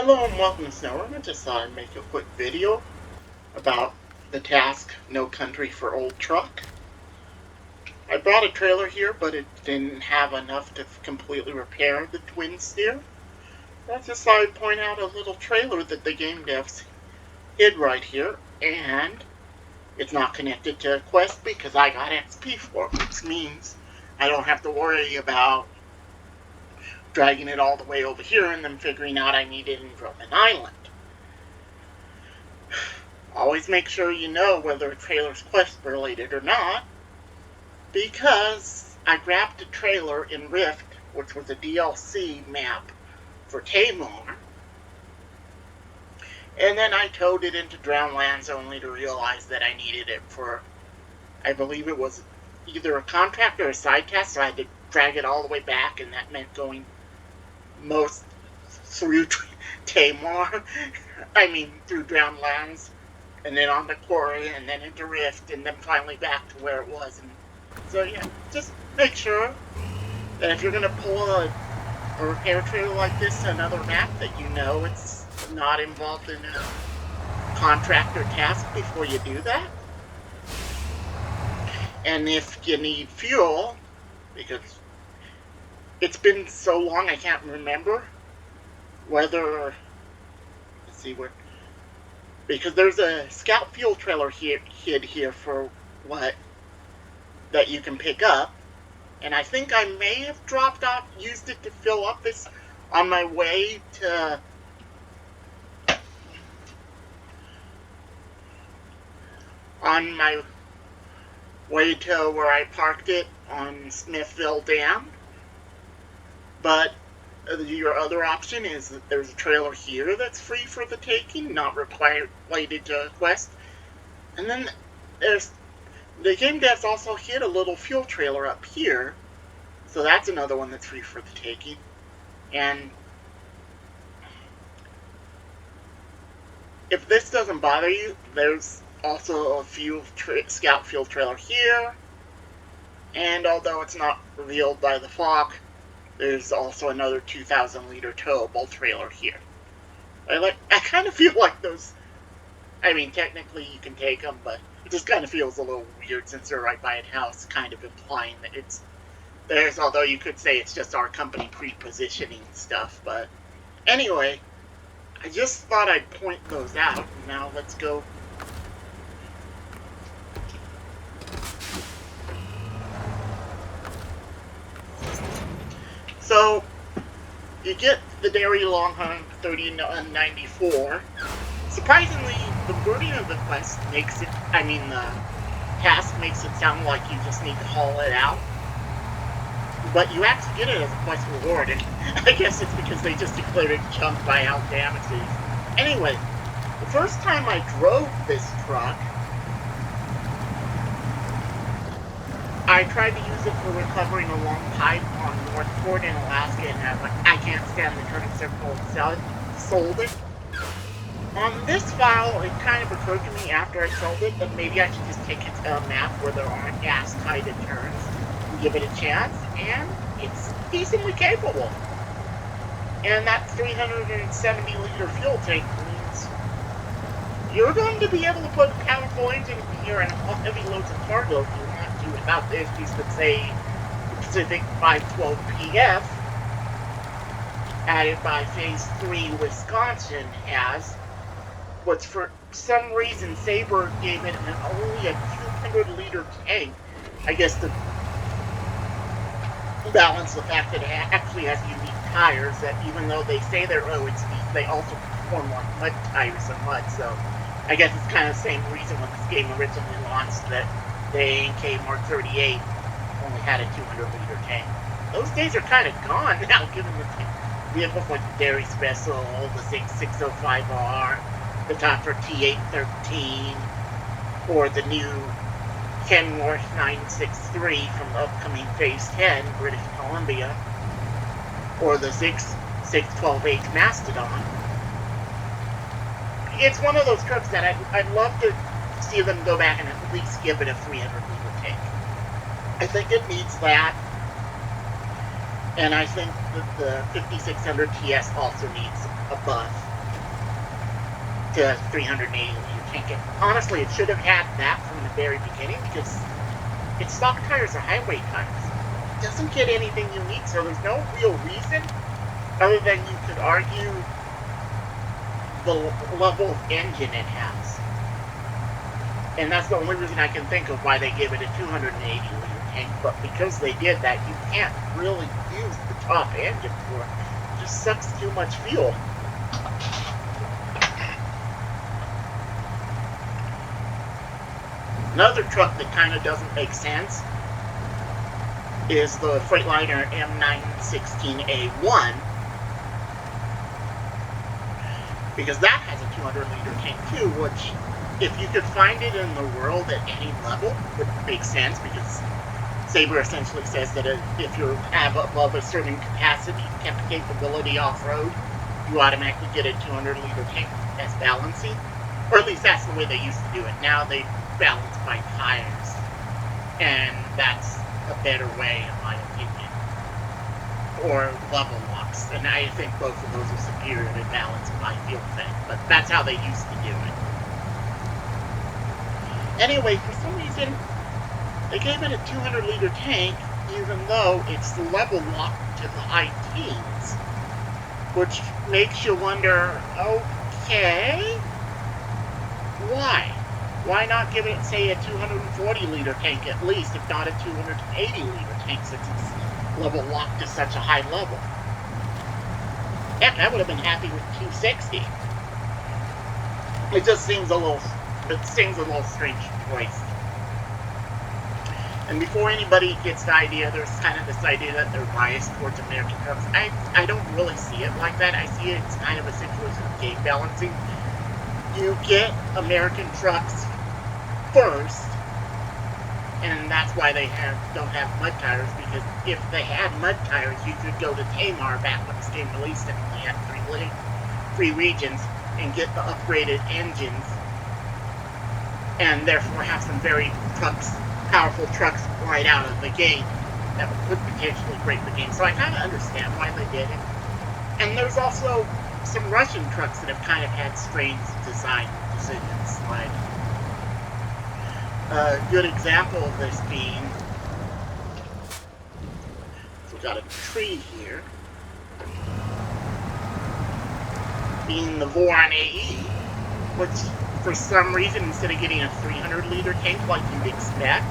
Hello and welcome to Snow. I just thought I'd make a quick video about the task No Country for Old Truck. I brought a trailer here, but it didn't have enough to completely repair the Twinsteer. I just thought I'd point out a little trailer that the game devs hid right here, and it's not connected to a quest because I got XP for it, which means I don't have to worry about dragging it all the way over here and then figuring out I need it in Roman Island. Always make sure you know whether a trailer's quest related or not, because I grabbed a trailer in Rift, which was a DLC map for Tamar, and then I towed it into Drownlands only to realize that I needed it for, I believe it was either a contract or a side task, so I had to drag it all the way back, and that meant going most through Tamar, through Drownlands, and then on the quarry, and then into Rift, and then finally back to where it was. And so yeah, just make sure that if you're going to pull a repair trailer like this to another map, that you know it's not involved in a contract or task before you do that. And if you need fuel, because it's been so long I can't remember whether, let's see where, because there's a scout fuel trailer hid here for what, that you can pick up, and I think I may have used it to fill up this on my way to where I parked it on Smithville Dam. But your other option is that there's a trailer here that's free for the taking, not related to a quest. And then there's the game devs also hid a little fuel trailer up here, so that's another one that's free for the taking. And if this doesn't bother you, there's also a scout fuel trailer here, and although it's not revealed by the fog, there's also another 2,000 liter towable trailer here. I kind of feel like those, technically you can take them, but it just kind of feels a little weird since they're right by a house, kind of implying that it's theirs, although you could say it's just our company pre-positioning stuff. But anyway, I just thought I'd point those out, and now let's go. So, you get the Dairy Longhorn 3094. Surprisingly, the wording of the quest makes it, the task makes it sound like you just need to haul it out. But you actually get it as a quest reward, and I guess it's because they just declared it junk by how damaged it is. Anyway, the first time I drove this truck, I tried to use it for recovering a long pipe on North Port in Alaska, and I can't stand the turning circle and sold it. On this file, it kind of occurred to me after I sold it that maybe I should just take it to a map where there aren't gas-tided turns and give it a chance, and it's decently capable. And that 370-liter fuel tank means you're going to be able to put a powerful engine in here and heavy loads of cargo if you want to, without the issues that, say, the Pacific 512 PF, added by Phase 3 Wisconsin, has, which for some reason Sabre gave it only a 200-liter tank. I guess to balance the fact that it actually has unique tires, that even though they say they're road speed, they also perform like mud tires and mud, so I guess it's kind of the same reason when this game originally launched that the A&K Mark 38 only had a 200-liter tank. Those days are kind of gone now, given the vehicles like the Dairy Special, the 605R, the Tatra T813, or the new Kenworth 963 from the upcoming Phase 10, British Columbia, or the 612H Mastodon. It's one of those trucks that I'd love to see them go back and at least give it a 300-liter tank. I think it needs that, and I think that the 5600 TS also needs a buff. to 380 liter tank. And honestly, it should have had that from the very beginning because its stock tires are highway tires. It doesn't get anything unique, so there's no real reason other than you could argue the level of engine it has. And that's the only reason I can think of why they gave it a 280 liter tank. But because they did that, you can't really use the top engine for it. It just sucks too much fuel. Another truck that kind of doesn't make sense is the Freightliner M916A1, because that has a 200 liter tank too, which if you could find it in the world at any level would make sense, because Sabre essentially says that if you have above a certain capacity, capability off-road, you automatically get a 200 liter tank as balancing, or at least that's the way they used to do it. Now they balance by tires, and that's a better way in my opinion, or level locks, and I think both of those are superior to balance by fuel tank, but that's how they used to do it. Anyway, for some reason they gave it a 200 liter tank even though it's level locked to the high teens, which makes you wonder, okay, why not give it, say, a 240 liter tank at least, if not a 280 liter tank, since it's level locked to such a high level? Heck, I would have been happy with 260. It just seems a little strange choice. And before anybody gets the idea, there's kind of this idea that they're biased towards American trucks. I don't really see it like that. I see it's kind of a situation of game balancing. You get American trucks first, and that's why they don't have mud tires, because if they had mud tires, you could go to Tamar back when this game released and only had three regions and get the upgraded engines, and therefore have some very powerful trucks right out of the gate that could potentially break the game. So I kind of understand why they did it. And there's also some Russian trucks that have kind of had strange design decisions. Like a good example of this being, so we got a tree here, being the Voron AE, which for some reason, instead of getting a 300 liter tank like you'd expect,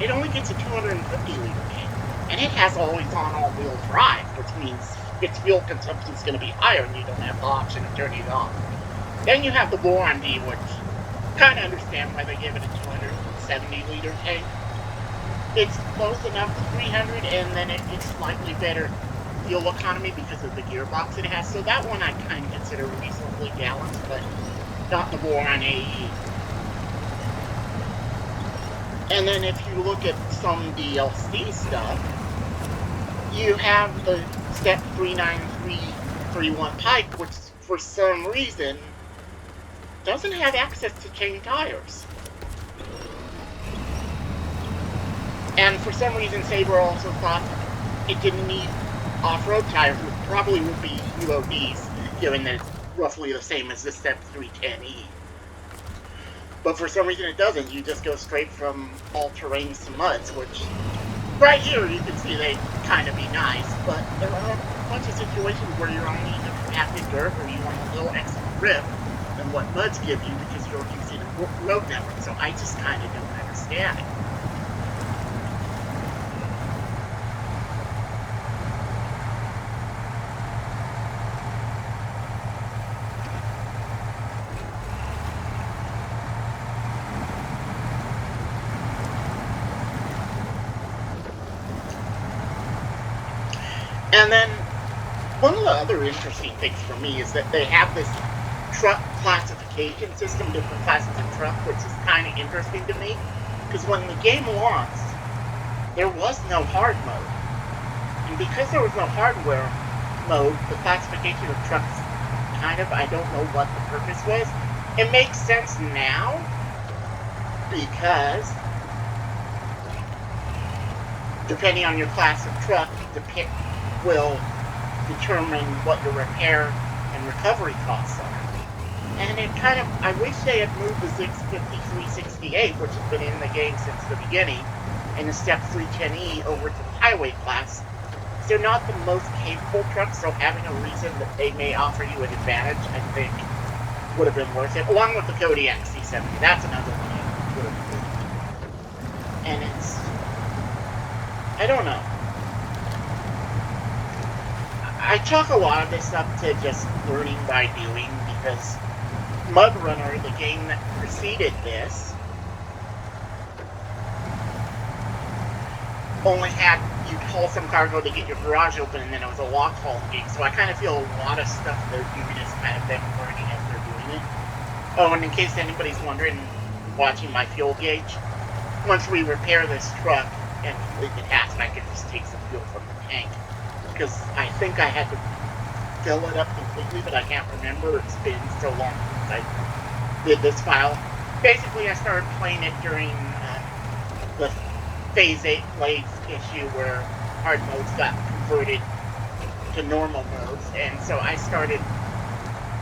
it only gets a 250 liter tank. And it has always-on all-wheel drive, which means its fuel consumption is going to be higher and you don't have the option of turning it off. Then you have the Voron D, which kind of understand why they give it a 270 liter tank. It's close enough to 300, and then it gets slightly better fuel economy because of the gearbox it has. So that one I kind of consider reasonably balanced, but not the Voron AE. And then if you look at some DLC stuff, you have the Step 39331 Pike, which for some reason doesn't have access to chain tires. And for some reason Sabre also thought it didn't need off-road tires, which probably would be UODs, given that it's roughly the same as the Step 310E. But for some reason it doesn't. You just go straight from all-terrains to muds, which right here you can see they kind of be nice, but there are a bunch of situations where you're only either active dirt or you want a little extra grip than what muds give you because you're using a road network. So I just kind of don't understand it. And then, one of the other interesting things for me is that they have this truck classification system, different classes of truck, which is kind of interesting to me. Because when the game launched, there was no hard mode. And because there was no hardware mode, the classification of trucks kind of, I don't know what the purpose was. It makes sense now, because depending on your class of truck, will determine what your repair and recovery costs are. And it kind of, I wish they had moved the 65368, which has been in the game since the beginning, and the Step 310E over to the highway class. They're not the most capable trucks, so having a reason that they may offer you an advantage, I think, would have been worth it. Along with the Kodiak C70, that's another one I would have moved. And it's, I don't know. I chalk a lot of this up to just learning by doing, because Mud Runner, the game that preceded this, only had, you'd haul some cargo to get your garage open, and then it was a lock hauling game. So I kind of feel a lot of stuff they're doing is kind of them learning as they're doing it. Oh, and in case anybody's wondering, watching my fuel gauge, once we repair this truck and complete the task, I can just take some fuel from the tank. Because I think I had to fill it up completely, but I can't remember. It's been so long since I did this file. Basically, I started playing it during the Phase 8 Blades issue where hard modes got converted to normal modes, and so I started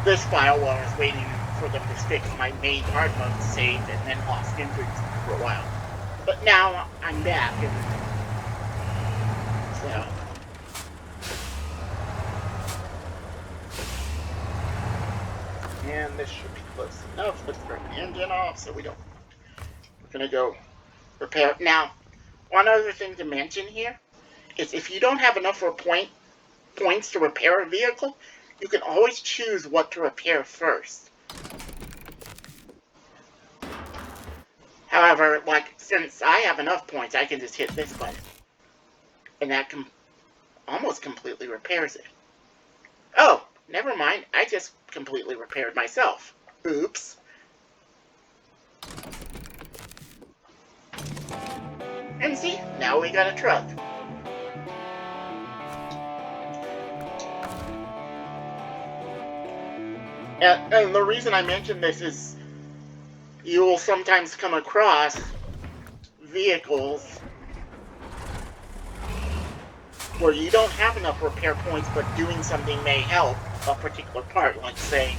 this file while I was waiting for them to fix my main hard mode saved, and then lost interest for a while. But now I'm back, and so. And this should be close enough. Let's turn the engine off so we don't. We're gonna go repair. Now, one other thing to mention here is if you don't have enough points to repair a vehicle, you can always choose what to repair first. However, like, since I have enough points, I can just hit this button. And that almost completely repairs it. Oh, never mind. I just completely repaired myself. Oops. And see, now we got a truck. And the reason I mention this is you will sometimes come across vehicles where you don't have enough repair points, but doing something may help a particular part. Like, say,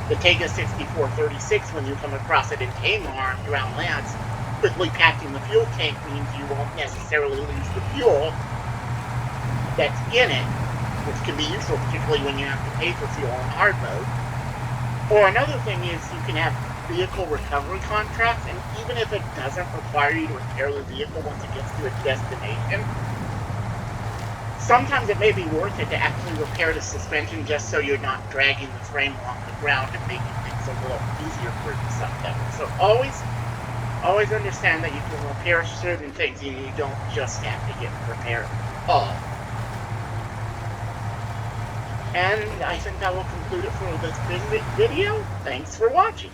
the Tega 6436, when you come across it in Tamar around Lance, quickly packing the fuel tank means you won't necessarily lose the fuel that's in it, which can be useful, particularly when you have to pay for fuel in hard mode. Or another thing is you can have vehicle recovery contracts, and even if it doesn't require you to repair the vehicle once it gets to its destination, sometimes it may be worth it to actually repair the suspension just so you're not dragging the frame along the ground and making things a little easier for yourself that way. So always understand that you can repair certain things and you don't just have to get repaired all. And I think that will conclude it for this video. Thanks for watching.